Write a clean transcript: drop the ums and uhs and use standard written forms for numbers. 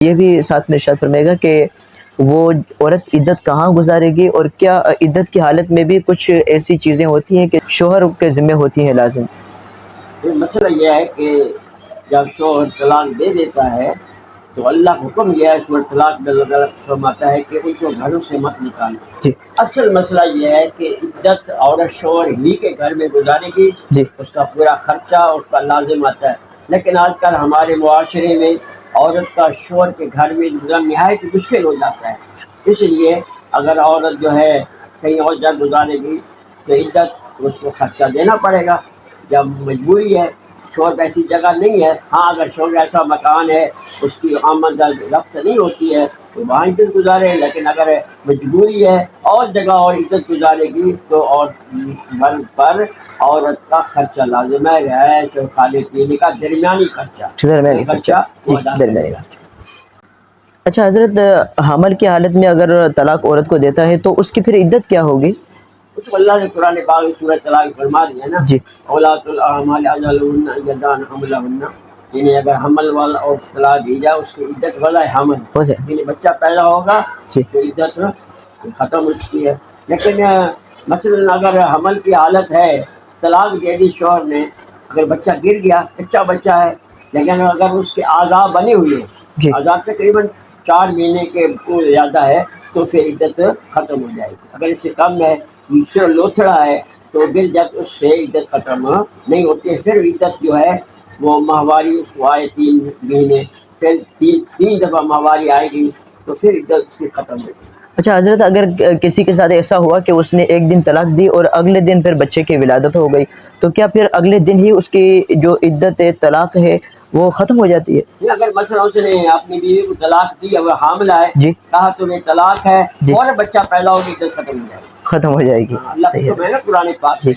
یہ بھی ساتھ میں ارشاد فرمائے گا کہ وہ عورت عدت کہاں گزارے گی، اور کیا عدت کی حالت میں بھی کچھ ایسی چیزیں ہوتی ہیں کہ شوہر کے ذمہ ہوتی ہیں لازم؟ مسئلہ یہ ہے کہ جب شوہر طلاق دے دیتا ہے تو اللہ کا حکم یہ ہے، سورۃ طلاق میں اللہ تعالیٰ فرماتا ہے کہ ان کو گھروں سے مت نکالو۔ جی اصل مسئلہ یہ ہے کہ عدت عورت شوہر ہی کے گھر میں گزارے گی، جی اس کا پورا خرچہ اس کا لازم آتا ہے۔ لیکن آج کل ہمارے معاشرے میں عورت کا شوہر کے گھر میں گزارنا نہایت مشکل ہو جاتا ہے، اس لیے اگر عورت جو ہے کہیں اور جگہ گزارے گی تو عدت اس کو خرچہ دینا پڑے گا، جب مجبوری ہے، شوہر ایسی جگہ نہیں ہے۔ ہاں اگر شوہر ایسا مکان ہے اس کی آمد رفت نہیں ہوتی ہے تو وہاں عدت گزارے، لیکن اگر مجبوری ہے اور جگہ اور عدت گزارے گی تو اور گھر پر عورت کا خرچہ لازم ہے، رہائش اور کھانے پینے کا درمیانی درمیانی خرچہ جی وہ ادا درمیانی کرے گا۔ خرچہ۔ اچھا حضرت، حمل کی حالت میں اگر طلاق عورت کو دیتا ہے تو اس کی پھر عدت کیا ہوگی؟ تو اللہ نے قرآن پاک میں سورۃ طلاق فرما دیا نا، جی اولاۃ الاحمال اجلہن ان یضعن حملہن، یعنی اگر حمل والا اور طلاق دی جائے اس کی عدت والا حمل، ہو جائے یعنی بچہ پیدا ہوگا جی تو عدت ختم ہو چکی ہے۔ لیکن مثلاً اگر حمل کی حالت ہے، طلاق دے دی شوہر نے، اگر بچہ گر گیا، کچا بچہ ہے، لیکن اگر اس کے اعضاء بنے ہوئے، جی اعضاء تقریباً 4 مہینے کے زیادہ ہے تو پھر عدت ختم ہو جائے گی۔ اگر اس سے کم ہے، صرف لوتھڑا ہے، تو گر جب اس سے عدت ختم نہیں ہوتی ہے۔ پھر عدت جو ہے وہ ماہواری اس کو آئے 3 مہینے، پھر تین دفعہ ماہواری آئے گی تو پھر عدت اس کی ختم ہو گئی۔ اچھا حضرت، اگر کسی کے ساتھ ایسا ہوا کہ اس نے ایک دن طلاق دی اور اگلے دن پھر بچے کی ولادت ہو گئی، تو کیا پھر اگلے دن ہی اس کی جو عدت طلاق ہے وہ ختم ہو جاتی ہے؟ اگر مثلا اس نے اپنی بیوی کو طلاق دی اور وہ حاملہ ہے، جی کہا تمہیں طلاق ہے، جی اور بچہ پیدا ہو گئی، عدت ختم ہو جائے گی۔ ختم ہو جائے گی، اللہ صحیح کو ہے میں نا قرآن پاک جی۔